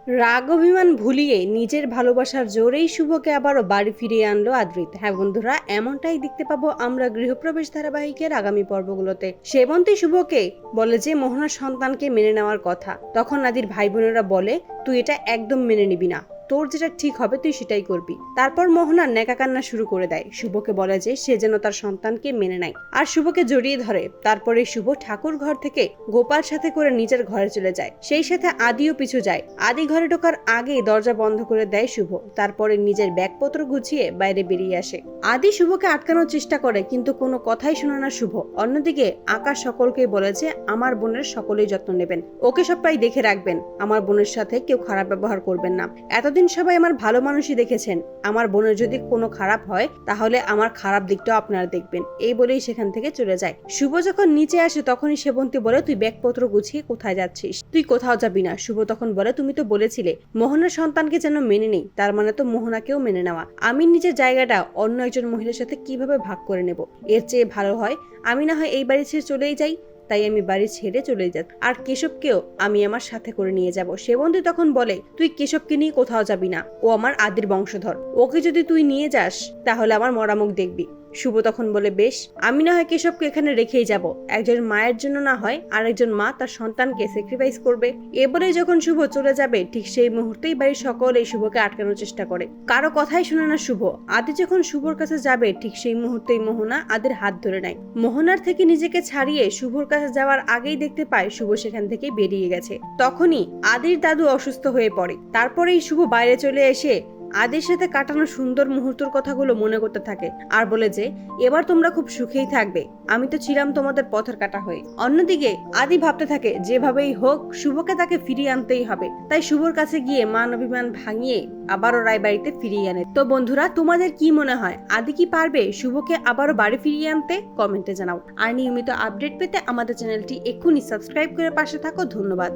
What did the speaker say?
রাগ অভিমান ভুলিয়ে নিজের ভালোবাসার জোরেই শুভকে আবারও বাড়ি ফিরিয়ে আনলো আদ্রিত। হ্যাঁ বন্ধুরা, এমনটাই দেখতে পাবো আমরা গৃহপ্রবেশ ধারাবাহিকের আগামী পর্বগুলোতে। সেবন্তী শুভকে বলে যে মোহনার সন্তানকে মেনে নেওয়ার কথা, তখন আদির ভাই বোনেরা বলে তুই এটা একদম মেনে নিবি না, তোর যেটা ঠিক হবে তুই সেটাই করবি। তারপর মোহনা নেকা কান্না শুরু করে দেয়, শুভকে বলে যে সে যেন তার সন্তানকে মেনে নেয় আর শুভকে জড়িয়ে ধরে। তারপরে শুভ ঠাকুর ঘর থেকে গোপাল সাথে করে নিজের ঘরে চলে যায়, সেই সাথে আদিও পিছু যায়। আদি ঘরে ঢোকার আগেই দরজা বন্ধ করে দেয় শুভ, তারপরে নিজের ব্যাগপত্র গুছিয়ে বাইরে বেরিয়ে আসে। আদি শুভকে আটকানোর চেষ্টা করে কিন্তু কোনো কথাই শোনে না শুভ। অন্যদিকে আকাশ সকলকে বলে যে আমার বোনের সকলেই যত্ন নেবেন, ওকে সবাই দেখে রাখবেন, আমার বোনের সাথে কেউ খারাপ ব্যবহার করবেন না। এতদিন সবাই আমার ভালো মানুষই দেখেছেন, আমার বোনের যদি কোনো খারাপ হয় তাহলে আমার খারাপ দিকটাও আপনারা দেখবেন। এই বলেই সেখান থেকে চলে যায়। শুভ যখন নিচে আসে তখনই সেবন্তী বলে তুই ব্যাগপত্র গুছিয়ে কোথায় যাচ্ছিস, তুই কোথাও যাবি না। শুভ তখন বলে তুমি তো বলেছিলে মোহনার সন্তানকে যেন মেনে নেই, তার মানে তো মোহনাকেও মেনে নেওয়া। আমি নিজের জায়গাটা অন্য একজন মহিলার সাথে কিভাবে ভাগ করে নেব, এর চেয়ে ভালো হয় আমি না হয় এই বাড়ি ছেড়ে চলেই যাই। তাই আমি বাড়ি ছেড়ে চলে যাব আর কেশবকেও আমি আমার সাথে করে নিয়ে যাব। সেবন্তী তখন বলে তুই কেশবকে নিয়ে কোথাও যাবি না, ও আমার আদির বংশধর, ওকে যদি তুই নিয়ে যাস তাহলে আমার মরামুখ দেখবি। শুভ তখন বলে বেশ, আমি না হয় কেশবকে এখানে রেখেই যাব, একজন মায়ের জন্য না হয় আরেকজন মা তার সন্তানকে স্যাক্রিফাইস করবে। এবারে যখন শুভ চলে যাবে ঠিক সেই মুহূর্তেই বাড়ির সকলে শুভকে আটকানোর চেষ্টা করে, কারো কথাই শুনে না শুভ। আদি যখন শুভর কাছে যাবে ঠিক সেই মুহূর্তেই মোহনা আদির হাত ধরে নেয়। মোহনার থেকে নিজেকে ছাড়িয়ে শুভর কাছে যাওয়ার আগেই দেখতে পায় শুভ সেখান থেকে বেরিয়ে গেছে। তখনই আদির দাদু অসুস্থ হয়ে পড়ে। তারপরেই শুভ বাইরে চলে এসে আদির সাথে কাটানো সুন্দর মুহূর্তের কথাগুলো মনে করতে থাকে আর বলে যে এবার তোমরা খুব সুখেই থাকবে, আমি তো ছিলাম তোমাদের পথের কাটা হয়ে। অন্যদিকে আদি ভাবতে থাকে যেভাবেই হোক শুভকে তাকে ফিরিয়ে আনতেই হবে, তাই শুভর কাছে গিয়ে মান অভিমান ভাঙিয়ে আবারও রায়বাড়িতে ফিরিয়ে আনে। তো বন্ধুরা, তোমাদের কি মনে হয় আদি কি পারবে শুভকে আবারও বাড়ি ফিরিয়ে আনতে? কমেন্টে জানাও। আর নিয়মিত আপডেট পেতে আমাদের চ্যানেলটি এক্ষুনি সাবস্ক্রাইব করে পাশে থাকো। ধন্যবাদ।